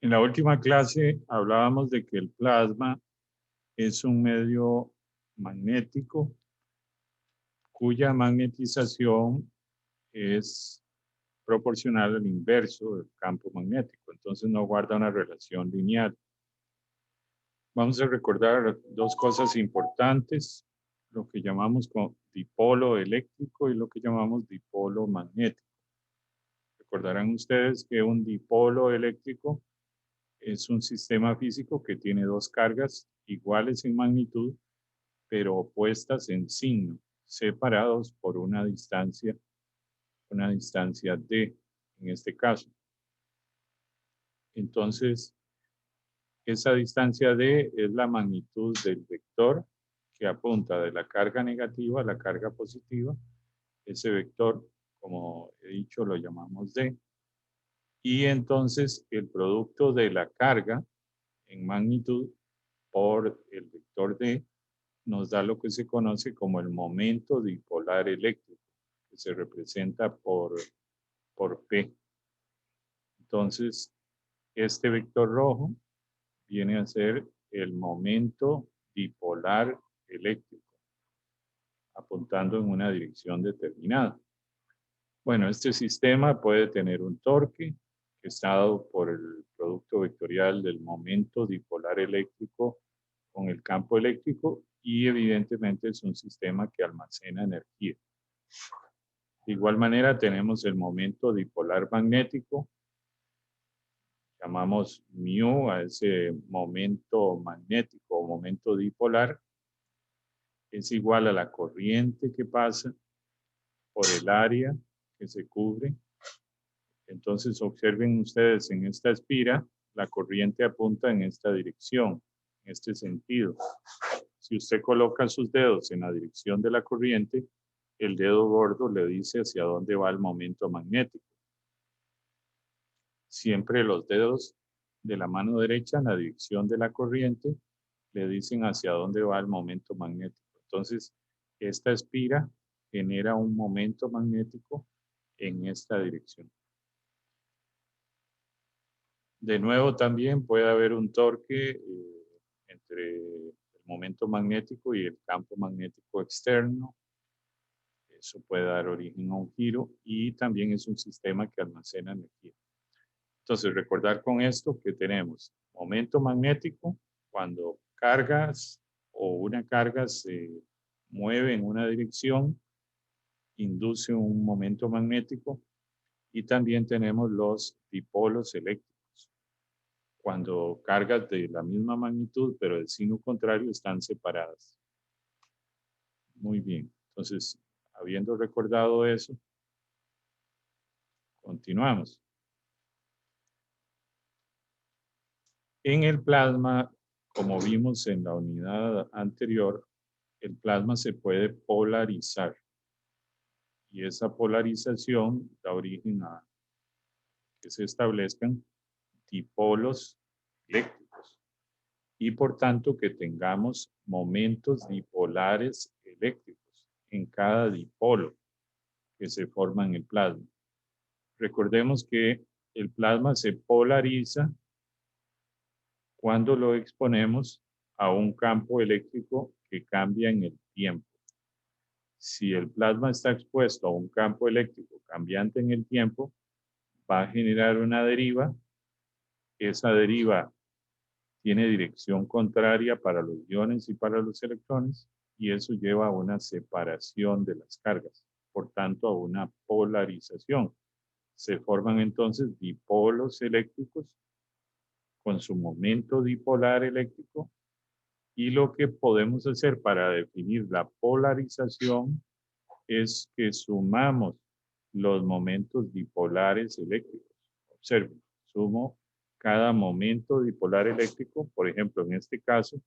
En la última clase hablábamos de que el plasma es un medio magnético cuya magnetización es proporcional al inverso del campo magnético. Entonces no guarda una relación lineal. Vamos a recordar dos cosas importantes, lo que llamamos dipolo eléctrico y lo que llamamos dipolo magnético. Recordarán ustedes que un dipolo eléctrico es un sistema físico que tiene dos cargas iguales en magnitud, pero opuestas en signo, separados por una distancia d, en este caso. Entonces, esa distancia d es la magnitud del vector que apunta de la carga negativa a la carga positiva. Ese vector, como he dicho, lo llamamos d. Y entonces el producto de la carga en magnitud por el vector d nos da lo que se conoce como el momento dipolar eléctrico, que se representa por P. Entonces, este vector rojo viene a ser el momento dipolar eléctrico, apuntando en una dirección determinada. Bueno, este sistema puede tener un torque que está dado por el producto vectorial del momento dipolar eléctrico con el campo eléctrico y evidentemente es un sistema que almacena energía. De igual manera tenemos el momento dipolar magnético. Llamamos mu a ese momento magnético o momento dipolar. Es igual a la corriente que pasa por el área que se cubre. Entonces observen ustedes en esta espira, la corriente apunta en esta dirección, en este sentido. Si usted coloca sus dedos en la dirección de la corriente, el dedo gordo le dice hacia dónde va el momento magnético. Siempre los dedos de la mano derecha en la dirección de la corriente le dicen hacia dónde va el momento magnético. Entonces, esta espira genera un momento magnético en esta dirección. De nuevo, también puede haber un torque entre el momento magnético y el campo magnético externo. Eso puede dar origen a un giro y también es un sistema que almacena energía. Entonces, recordar con esto que tenemos momento magnético cuando cargas o una carga se mueve en una dirección, induce un momento magnético y también tenemos los dipolos eléctricos. Cuando cargas de la misma magnitud pero de signo contrario están separadas. Muy bien, entonces, habiendo recordado eso, continuamos. En el plasma, como vimos en la unidad anterior, el plasma se puede polarizar. Y esa polarización da origen a que se establezcan dipolos eléctricos. Y por tanto que tengamos momentos dipolares eléctricos en cada dipolo que se forma en el plasma. Recordemos que el plasma se polariza cuando lo exponemos a un campo eléctrico que cambia en el tiempo. Si el plasma está expuesto a un campo eléctrico cambiante en el tiempo, va a generar una deriva. Esa deriva tiene dirección contraria para los iones y para los electrones, y eso lleva a una separación de las cargas, por tanto a una polarización. Se forman entonces dipolos eléctricos con su momento dipolar eléctrico, y lo que podemos hacer para definir la polarización es que sumamos los momentos dipolares eléctricos. Observen, sumo cada momento dipolar eléctrico. Por ejemplo, en este caso,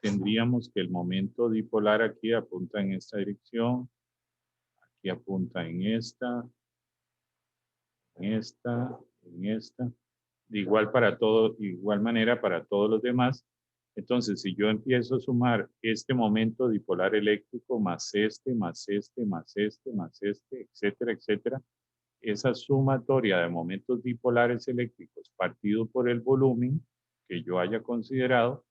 tendríamos que el momento dipolar aquí apunta en esta dirección, aquí apunta en esta, en esta, en esta. De igual manera para todos los demás. Entonces, si yo empiezo a sumar este momento dipolar eléctrico más este, más este, más este, más este, etcétera, etcétera, esa sumatoria de momentos dipolares eléctricos partido por el volumen que yo haya considerado,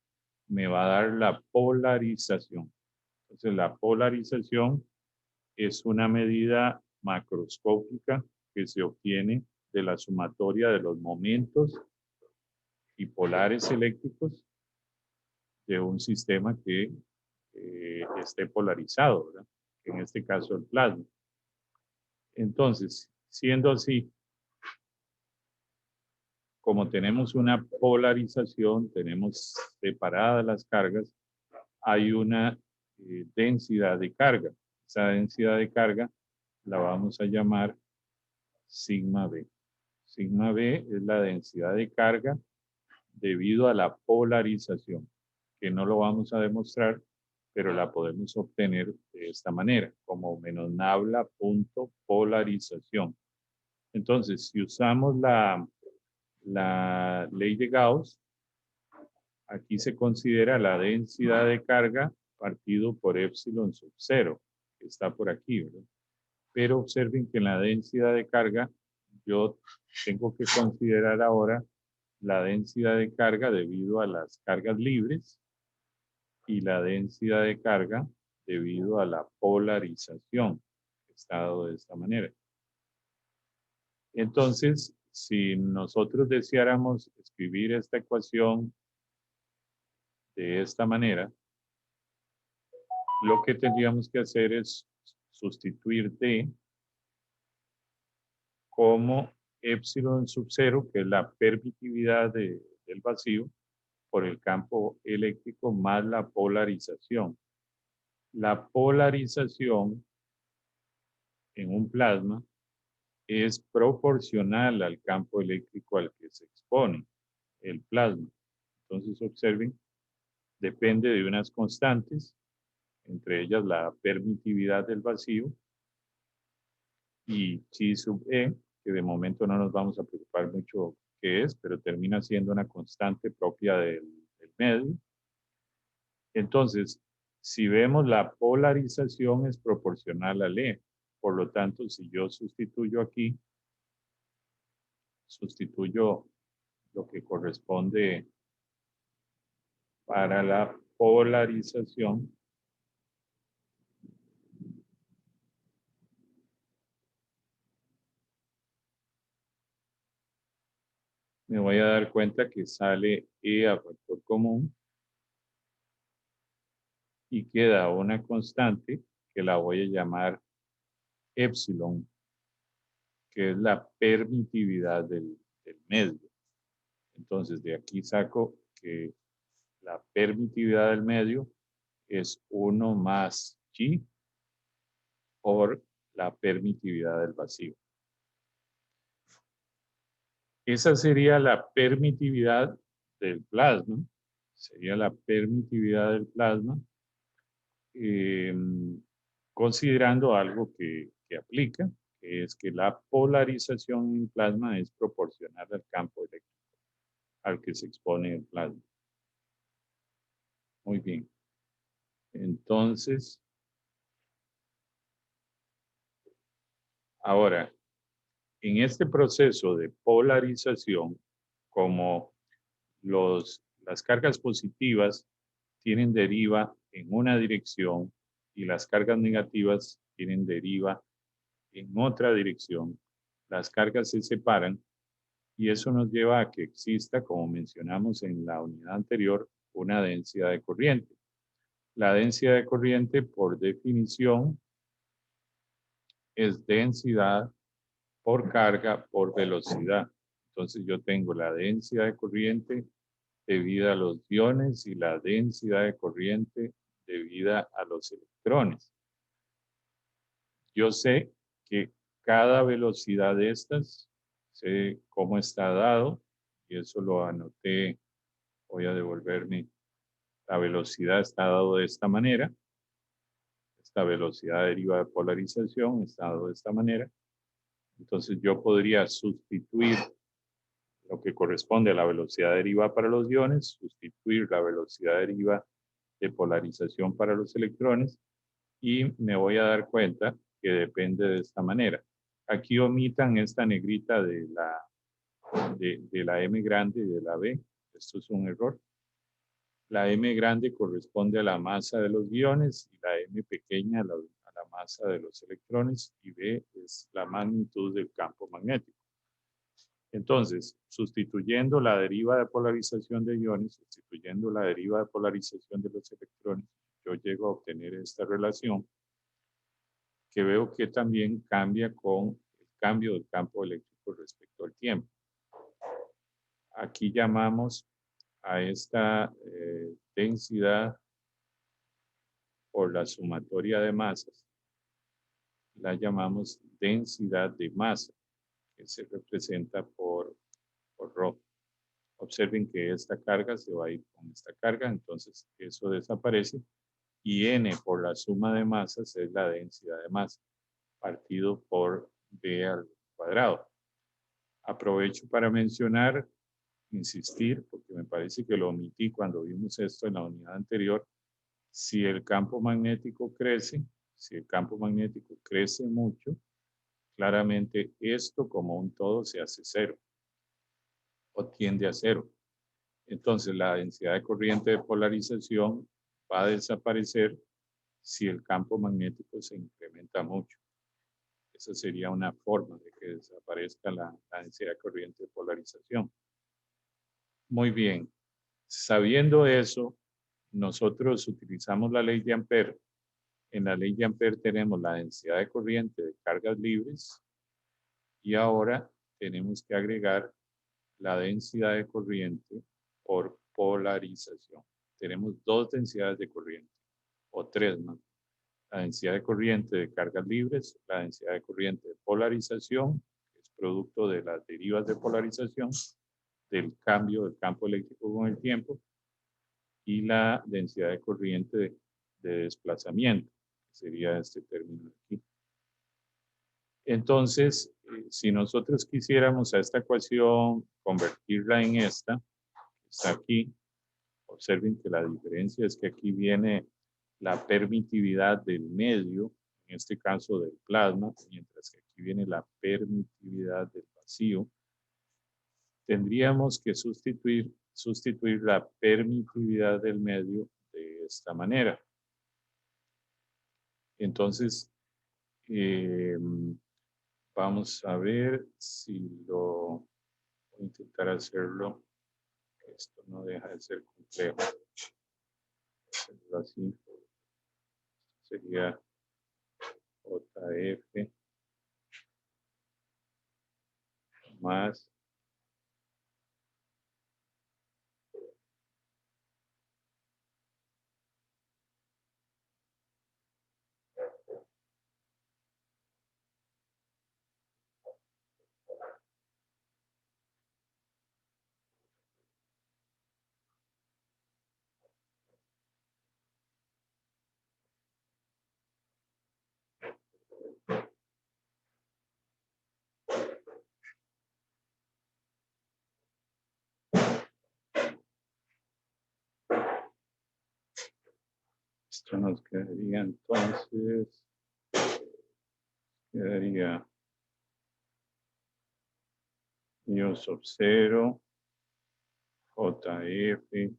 me va a dar la polarización. Entonces, la polarización es una medida macroscópica que se obtiene de la sumatoria de los momentos dipolares eléctricos de un sistema que esté polarizado, ¿verdad? En este caso el plasma. Entonces, siendo así, como tenemos una polarización, tenemos separadas las cargas, hay una densidad de carga. Esa densidad de carga la vamos a llamar sigma B. Sigma B es la densidad de carga debido a la polarización, que no lo vamos a demostrar, pero la podemos obtener de esta manera, como menos nabla punto polarización. Entonces, si usamos la ley de Gauss, aquí se considera la densidad de carga partido por epsilon sub 0, que está por aquí, ¿verdad? Pero observen que en la densidad de carga yo tengo que considerar ahora la densidad de carga debido a las cargas libres y la densidad de carga debido a la polarización, que está dado de esta manera. Entonces, si nosotros deseáramos escribir esta ecuación de esta manera, lo que tendríamos que hacer es sustituir D como epsilon sub 0, que es la permitividad del vacío, por el campo eléctrico más la polarización. La polarización en un plasma es proporcional al campo eléctrico al que se expone el plasma. Entonces observen, depende de unas constantes, entre ellas la permitividad del vacío y chi sub e, que de momento no nos vamos a preocupar mucho qué es, pero termina siendo una constante propia del medio. Entonces, si vemos la polarización es proporcional al E. Por lo tanto, si yo sustituyo aquí, sustituyo lo que corresponde para la polarización. Me voy a dar cuenta que sale E a factor común y queda una constante que la voy a llamar epsilon, que es la permitividad del medio. Entonces, de aquí saco que la permitividad del medio es 1 más G por la permitividad del vacío. Esa sería la permitividad del plasma. Sería la permitividad del plasma, considerando algo que aplica, que es que la polarización en plasma es proporcional al campo eléctrico al que se expone el plasma. Muy bien. Entonces, ahora, en este proceso de polarización, como las cargas positivas tienen deriva en una dirección y las cargas negativas tienen deriva en otra dirección, las cargas se separan y eso nos lleva a que exista, como mencionamos en la unidad anterior, una densidad de corriente. La densidad de corriente, por definición, es densidad por carga por velocidad. Entonces yo tengo la densidad de corriente debida a los iones y la densidad de corriente debida a los electrones. Yo sé que cada velocidad de estas, sé cómo está dado, y eso lo anoté, voy a devolverme. La velocidad está dado de esta manera. Esta velocidad deriva de polarización está dado de esta manera. Entonces yo podría sustituir lo que corresponde a la velocidad deriva para los iones, sustituir la velocidad deriva de polarización para los electrones y me voy a dar cuenta que depende de esta manera. Aquí omitan esta negrita de la M grande y de la B. Esto es un error. La M grande corresponde a la masa de los iones y la M pequeña a la masa de los electrones, y B es la magnitud del campo magnético. Entonces, sustituyendo la deriva de polarización de iones, sustituyendo la deriva de polarización de los electrones, yo llego a obtener esta relación que veo que también cambia con el cambio del campo eléctrico respecto al tiempo. Aquí llamamos a esta densidad por la sumatoria de masas, la llamamos densidad de masa, que se representa por ρ. Observen que esta carga se va a ir con esta carga, entonces eso desaparece, y n por la suma de masas es la densidad de masa, partido por b al cuadrado. Aprovecho para mencionar, insistir, porque me parece que lo omití cuando vimos esto en la unidad anterior. Si el campo magnético crece, si el campo magnético crece mucho, claramente esto como un todo se hace cero o tiende a cero. Entonces la densidad de corriente de polarización va a desaparecer si el campo magnético se incrementa mucho. Esa sería una forma de que desaparezca la densidad de corriente de polarización. Muy bien. Sabiendo eso, nosotros utilizamos la ley de Ampère. En la ley de Ampère tenemos la densidad de corriente de cargas libres y ahora tenemos que agregar la densidad de corriente por polarización. Tenemos dos densidades de corriente, o tres más. La densidad de corriente de cargas libres, la densidad de corriente de polarización, que es producto de las derivas de polarización, del cambio del campo eléctrico con el tiempo, y la densidad de corriente de desplazamiento, que sería este término aquí. Entonces, si nosotros quisiéramos a esta ecuación convertirla en esta, que está aquí, observen que la diferencia es que aquí viene la permitividad del medio, en este caso del plasma, mientras que aquí viene la permitividad del vacío. Tendríamos que sustituir la permitividad del medio de esta manera. Entonces, vamos a ver si lo voy a intentar hacerlo. Esto no deja de ser complejo. Hacerlo así. Sería JF más esto nos quedaría entonces, quedaría mu sub 0, JF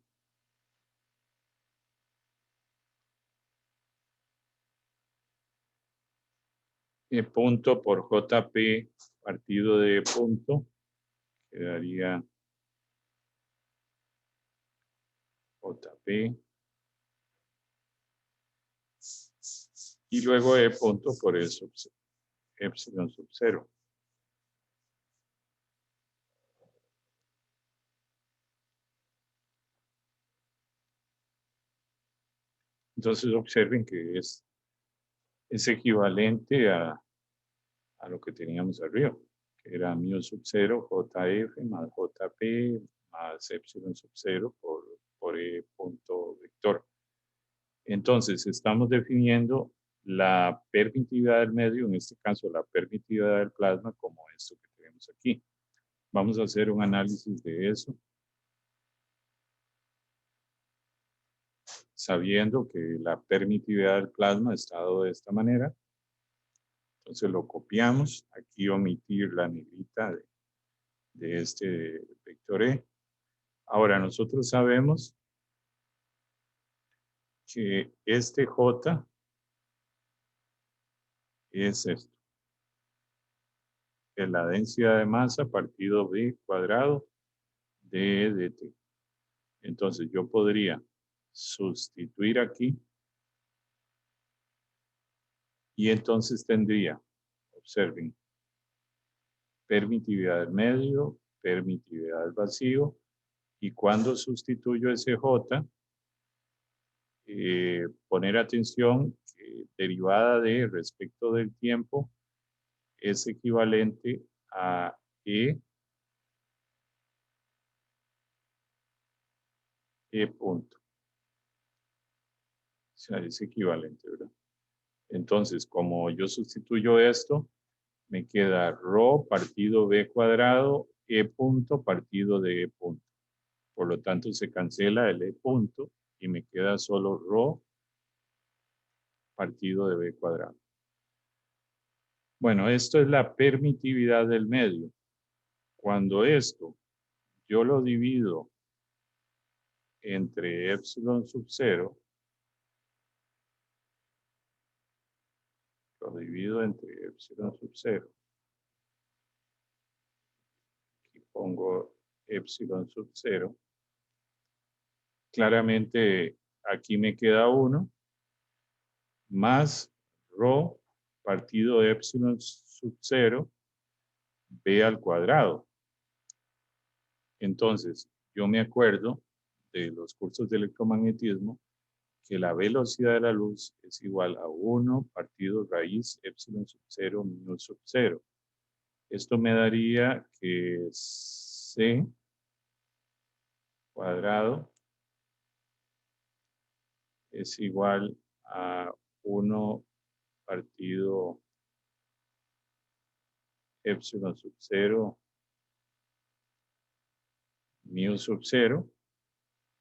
punto por JP partido de punto, quedaría JP, y luego E punto por E sub epsilon sub 0. Entonces observen que es equivalente a lo que teníamos arriba, que era mu sub 0 JF más JP más epsilon sub 0 por E punto vector. Entonces estamos definiendo la permitividad del medio, en este caso la permitividad del plasma, como esto que tenemos aquí. Vamos a hacer un análisis de eso, sabiendo que la permitividad del plasma está dado de esta manera. Entonces lo copiamos. Aquí omitir la negrita de este vector E. Ahora nosotros sabemos que este J es esto. Es la densidad de masa partido B cuadrado de dt. Entonces yo podría sustituir aquí y entonces tendría, observen, permitividad del medio, permitividad del vacío, y cuando sustituyo ese J, poner atención que derivada de respecto del tiempo es equivalente a E punto. O sea, es equivalente, ¿verdad? Entonces, como yo sustituyo esto, me queda rho partido B cuadrado, E punto partido de E punto. Por lo tanto, se cancela el E punto y me queda solo rho partido de B cuadrado. Bueno, esto es la permitividad del medio. Cuando esto yo lo divido entre epsilon sub 0, lo divido entre epsilon sub 0. Aquí pongo epsilon sub 0. Claramente aquí me queda 1 más rho partido de epsilon sub 0 b al cuadrado. Entonces, yo me acuerdo de los cursos de electromagnetismo que la velocidad de la luz es igual a 1 partido raíz epsilon sub 0 mu sub 0. Esto me daría que c cuadrado es igual a 1 partido epsilon sub 0 mu sub 0.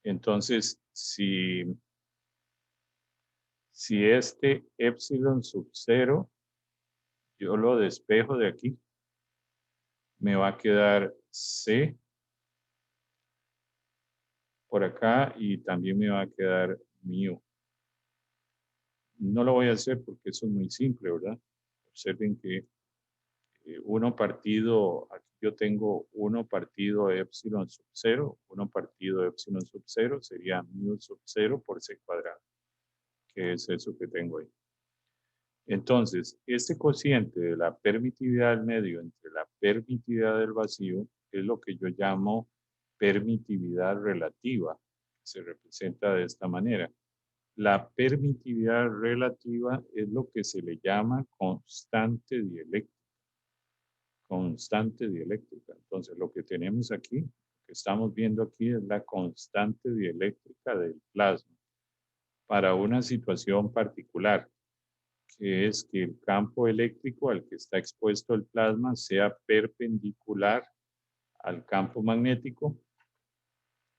Entonces, si este epsilon sub 0 yo lo despejo de aquí, me va a quedar C por acá y también me va a quedar mu. No lo voy a hacer porque eso es muy simple, ¿verdad? Observen que 1 partido, aquí yo tengo 1 partido epsilon sub 0, 1 partido epsilon sub 0 sería mu sub 0 por c cuadrado, que es eso que tengo ahí. Entonces, este cociente de la permitividad del medio entre la permitividad del vacío es lo que yo llamo permitividad relativa, que se representa de esta manera. La permitividad relativa es lo que se le llama constante dieléctrica. Constante dieléctrica. Entonces, lo que tenemos aquí, lo que estamos viendo aquí es la constante dieléctrica del plasma para una situación particular, que es que el campo eléctrico al que está expuesto el plasma sea perpendicular al campo magnético.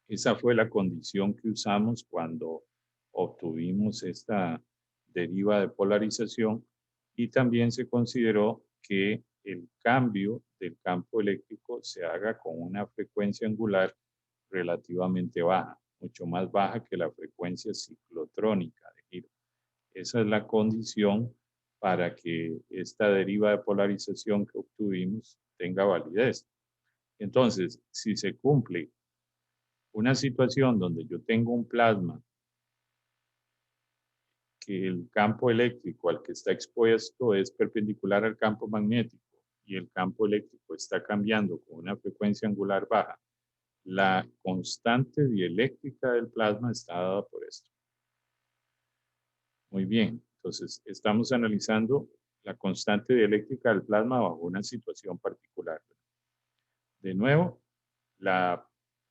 Esa fue la condición que usamos cuando obtuvimos esta deriva de polarización y también se consideró que el cambio del campo eléctrico se haga con una frecuencia angular relativamente baja, mucho más baja que la frecuencia ciclotrónica de giro. Esa es la condición para que esta deriva de polarización que obtuvimos tenga validez. Entonces, si se cumple una situación donde yo tengo un plasma que el campo eléctrico al que está expuesto es perpendicular al campo magnético y el campo eléctrico está cambiando con una frecuencia angular baja, la constante dieléctrica del plasma está dada por esto. Muy bien, entonces estamos analizando la constante dieléctrica del plasma bajo una situación particular. De nuevo, la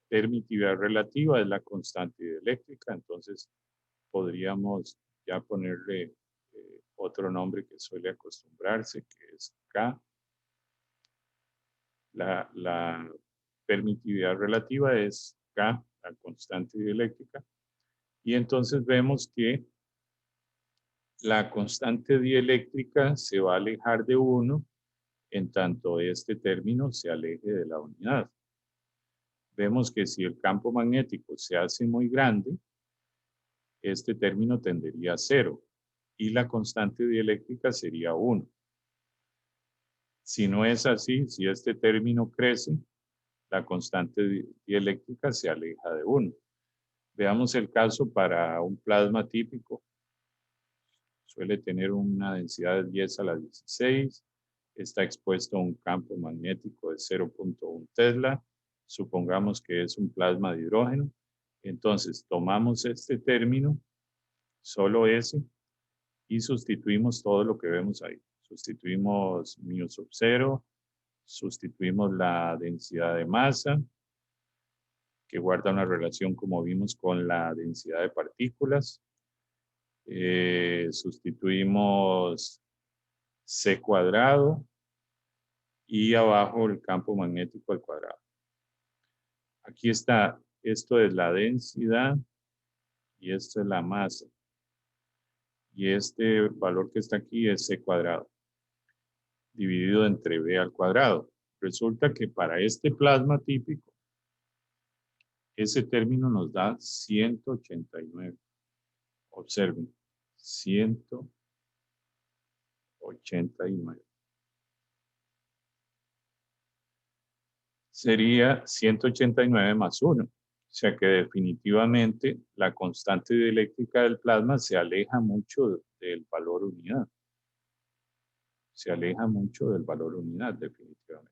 permitividad relativa es la constante dieléctrica, entonces podríamos ya ponerle otro nombre que suele acostumbrarse, que es K. La permitividad relativa es K, la constante dieléctrica. Y entonces vemos que la constante dieléctrica se va a alejar de 1 en tanto este término se aleje de la unidad. Vemos que si el campo magnético se hace muy grande, este término tendería a 0 y la constante dieléctrica sería 1. Si no es así, si este término crece, la constante dieléctrica se aleja de 1. Veamos el caso para un plasma típico. Suele tener una densidad de 10 a la 16. Está expuesto a un campo magnético de 0.1 Tesla. Supongamos que es un plasma de hidrógeno. Entonces, tomamos este término, solo ese, y sustituimos todo lo que vemos ahí. Sustituimos mu sub 0, sustituimos la densidad de masa, que guarda una relación, como vimos, con la densidad de partículas. Sustituimos C cuadrado y abajo el campo magnético al cuadrado. Aquí está, esto es la densidad y esto es la masa. Y este valor que está aquí es C cuadrado, dividido entre B al cuadrado. Resulta que para este plasma típico, ese término nos da 189. Observen, 189. Sería 189 más 1. O sea que definitivamente la constante dieléctrica del plasma se aleja mucho del valor unidad. Se aleja mucho del valor unidad, definitivamente.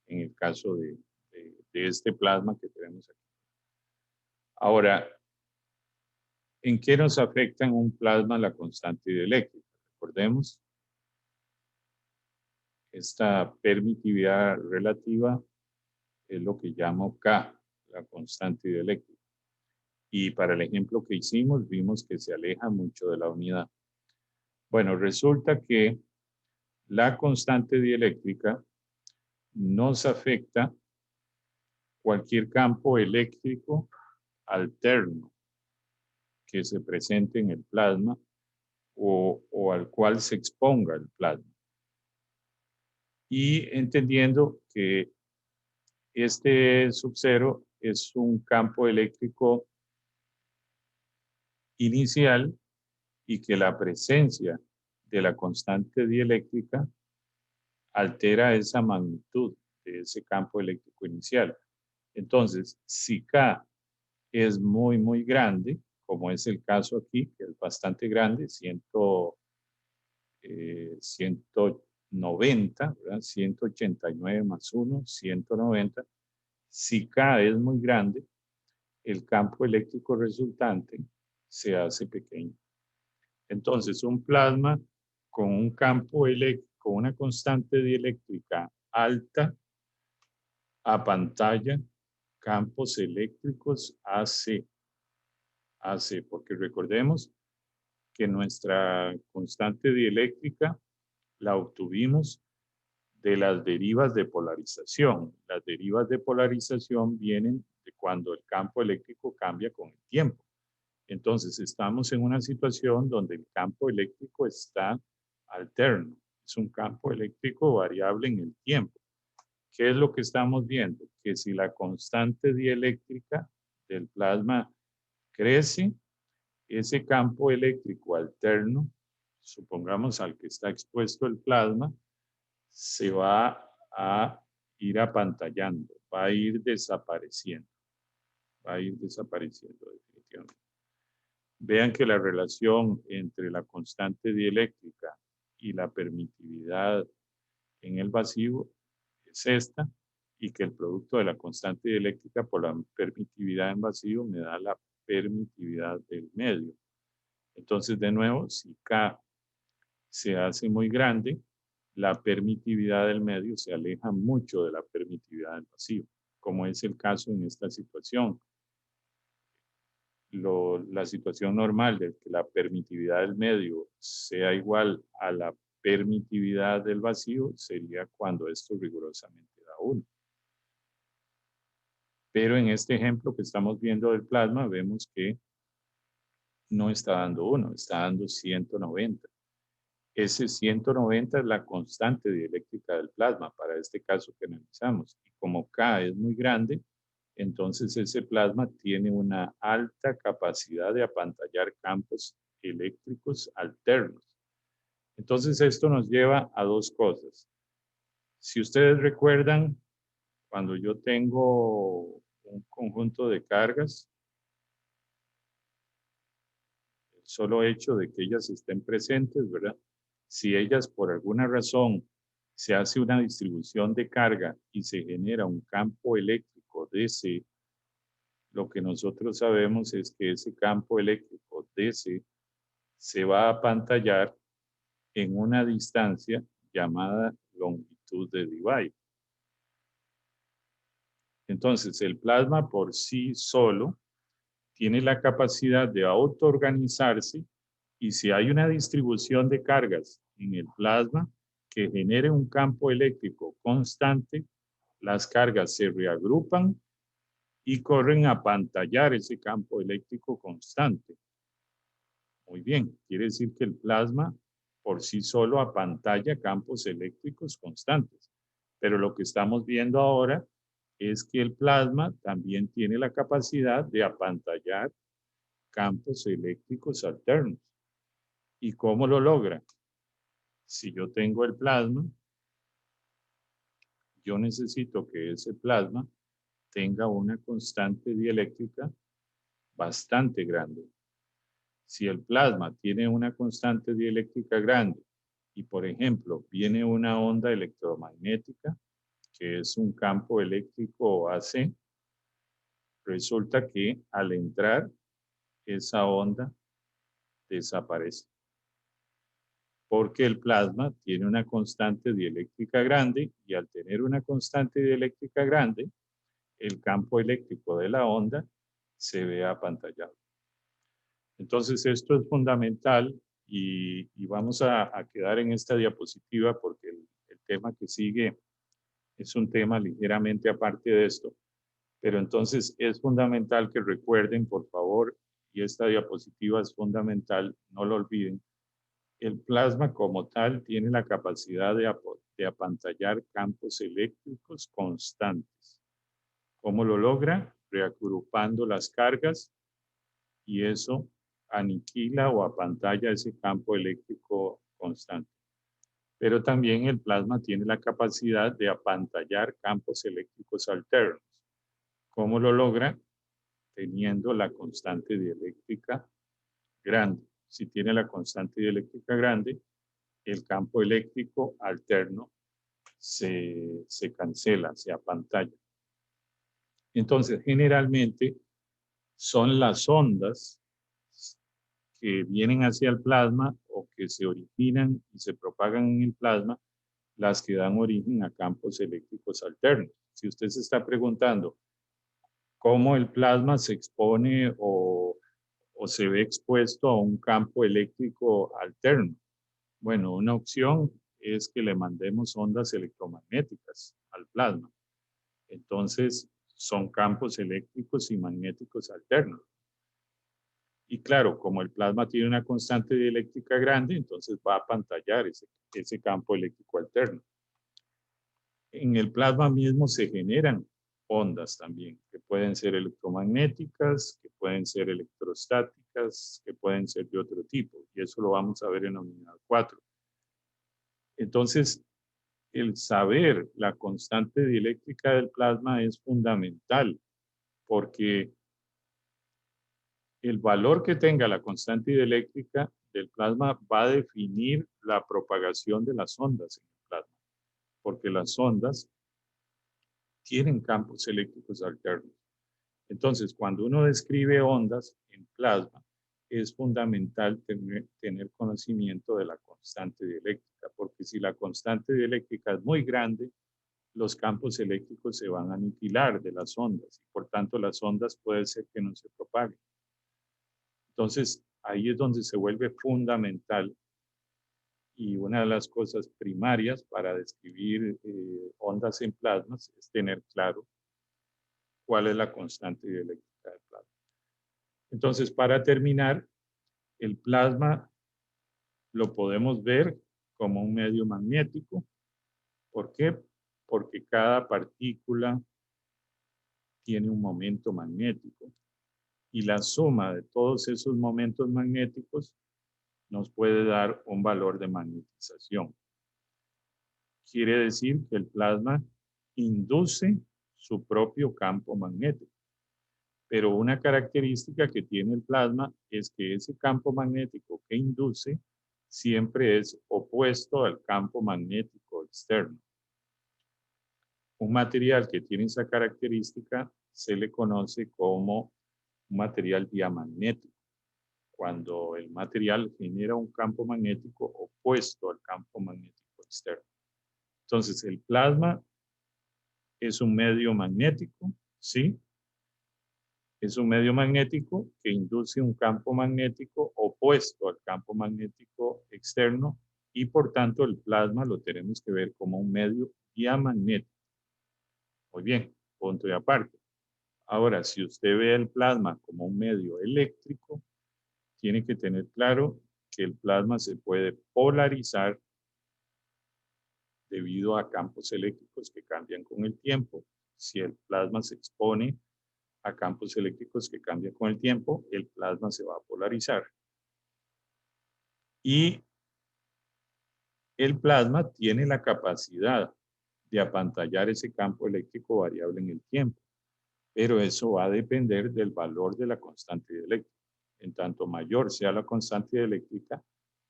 En el caso de este plasma que tenemos aquí. Ahora, ¿en qué nos afecta en un plasma la constante dieléctrica? Recordemos, esta permitividad relativa es lo que llamo K, la constante dieléctrica. Y para el ejemplo que hicimos, vimos que se aleja mucho de la unidad. Bueno, resulta que la constante dieléctrica nos afecta cualquier campo eléctrico alterno que se presente en el plasma o al cual se exponga el plasma. Y entendiendo que este sub-0 es un campo eléctrico inicial y que la presencia de la constante dieléctrica altera esa magnitud de ese campo eléctrico inicial. Entonces, si K es muy, muy grande, como es el caso aquí, que es bastante grande, 190, ¿verdad? 189 más 1, 190. Si K es muy grande, el campo eléctrico resultante se hace pequeño. Entonces, un plasma con un campo eléctrico, con una constante dieléctrica alta, a pantalla, campos eléctricos AC, porque recordemos que nuestra constante dieléctrica la obtuvimos de las derivas de polarización. Las derivas de polarización vienen de cuando el campo eléctrico cambia con el tiempo. Entonces, estamos en una situación donde el campo eléctrico está alterno. Es un campo eléctrico variable en el tiempo. ¿Qué es lo que estamos viendo? Que si la constante dieléctrica del plasma crece, ese campo eléctrico alterno, supongamos al que está expuesto el plasma, se va a ir apantallando, va a ir desapareciendo. Va a ir desapareciendo definitivamente. Vean que la relación entre la constante dieléctrica y la permitividad en el vacío es esta, y que el producto de la constante dieléctrica por la permitividad en vacío me da la permitividad del medio. Entonces, de nuevo, si K se hace muy grande, la permitividad del medio se aleja mucho de la permitividad del vacío, como es el caso en esta situación. La situación normal de que la permitividad del medio sea igual a la permitividad del vacío sería cuando esto rigurosamente da 1. Pero en este ejemplo que estamos viendo del plasma, vemos que no está dando 1, está dando 190. Ese 190 es la constante dieléctrica del plasma para este caso que analizamos. Y como K es muy grande, entonces ese plasma tiene una alta capacidad de apantallar campos eléctricos alternos. Entonces esto nos lleva a dos cosas. Si ustedes recuerdan, cuando yo tengo un conjunto de cargas, el solo hecho de que ellas estén presentes, ¿verdad? Si ellas por alguna razón se hace una distribución de carga y se genera un campo eléctrico DC, lo que nosotros sabemos es que ese campo eléctrico DC se va a apantallar en una distancia llamada longitud de Debye. Entonces, el plasma por sí solo tiene la capacidad de autoorganizarse y si hay una distribución de cargas en el plasma que genere un campo eléctrico constante, las cargas se reagrupan y corren a pantallar ese campo eléctrico constante. Muy bien, quiere decir que el plasma por sí solo apantalla campos eléctricos constantes. Pero lo que estamos viendo ahora es que el plasma también tiene la capacidad de apantallar campos eléctricos alternos. ¿Y cómo lo logra? Si yo tengo el plasma, yo necesito que ese plasma tenga una constante dieléctrica bastante grande. Si el plasma tiene una constante dieléctrica grande y, por ejemplo, viene una onda electromagnética, que es un campo eléctrico AC, resulta que al entrar esa onda desaparece. Porque el plasma tiene una constante dieléctrica grande y al tener una constante dieléctrica grande, el campo eléctrico de la onda se ve apantallado. Entonces esto es fundamental y vamos a quedar en esta diapositiva porque el tema que sigue es un tema ligeramente aparte de esto. Pero entonces es fundamental que recuerden, por favor, y esta diapositiva es fundamental, no lo olviden, el plasma como tal tiene la capacidad de apantallar campos eléctricos constantes. ¿Cómo lo logra? Reagrupando las cargas y eso aniquila o apantalla ese campo eléctrico constante. Pero también el plasma tiene la capacidad de apantallar campos eléctricos alternos. ¿Cómo lo logra? Teniendo la constante dieléctrica grande. Si tiene la constante dieléctrica grande, el campo eléctrico alterno se cancela, se apantalla. Entonces, generalmente son las ondas que vienen hacia el plasma o que se originan y se propagan en el plasma las que dan origen a campos eléctricos alternos. Si usted se está preguntando cómo el plasma se expone o se ve expuesto a un campo eléctrico alterno, bueno, una opción es que le mandemos ondas electromagnéticas al plasma. Entonces, son campos eléctricos y magnéticos alternos. Y claro, como el plasma tiene una constante dieléctrica grande, entonces va a apantallar ese campo eléctrico alterno. En el plasma mismo se generan ondas también, que pueden ser electromagnéticas, que pueden ser electrostáticas, que pueden ser de otro tipo. Y eso lo vamos a ver en la unidad 4. Entonces, el saber la constante dieléctrica del plasma es fundamental, porque el valor que tenga la constante dieléctrica del plasma va a definir la propagación de las ondas en el plasma, porque las ondas tienen campos eléctricos alternos. Entonces, cuando uno describe ondas en plasma, es fundamental tener conocimiento de la constante dieléctrica, porque si la constante dieléctrica es muy grande, los campos eléctricos se van a aniquilar de las ondas y por tanto las ondas puede ser que no se propaguen. Entonces, ahí es donde se vuelve fundamental y una de las cosas primarias para describir ondas en plasmas es tener claro cuál es la constante dieléctrica del plasma. Entonces, para terminar, El plasma lo podemos ver como un medio magnético. ¿Por qué? Porque cada partícula tiene un momento magnético y la suma de todos esos momentos magnéticos nos puede dar un valor de magnetización. Quiere decir que el plasma induce su propio campo magnético. Pero una característica que tiene el plasma es que ese campo magnético que induce siempre es opuesto al campo magnético externo. Un material que tiene esa característica se le conoce como un material diamagnético, cuando el material genera un campo magnético opuesto al campo magnético externo. Entonces, el plasma es un medio magnético, ¿sí? Es un medio magnético que induce un campo magnético opuesto al campo magnético externo y por tanto el plasma lo tenemos que ver como un medio diamagnético. Muy bien, punto y aparte. Ahora, si usted ve el plasma como un medio eléctrico, tiene que tener claro que el plasma se puede polarizar debido a campos eléctricos que cambian con el tiempo. Si el plasma se expone a campos eléctricos que cambian con el tiempo, el plasma se va a polarizar. Y el plasma tiene la capacidad de apantallar ese campo eléctrico variable en el tiempo, pero eso va a depender del valor de la constante eléctrica. En tanto mayor sea la constante eléctrica,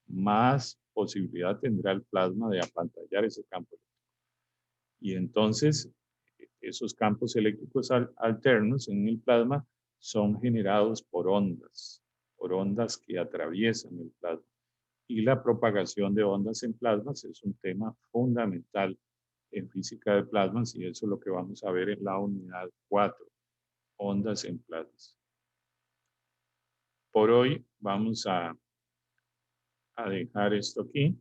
más posibilidad tendrá el plasma de apantallar ese campo eléctrico. Y entonces, esos campos eléctricos alternos en el plasma son generados por ondas que atraviesan el plasma. Y la propagación de ondas en plasmas es un tema fundamental en física de plasmas y eso es lo que vamos a ver en la unidad 4, ondas en plasmas. Por hoy vamos a dejar esto aquí.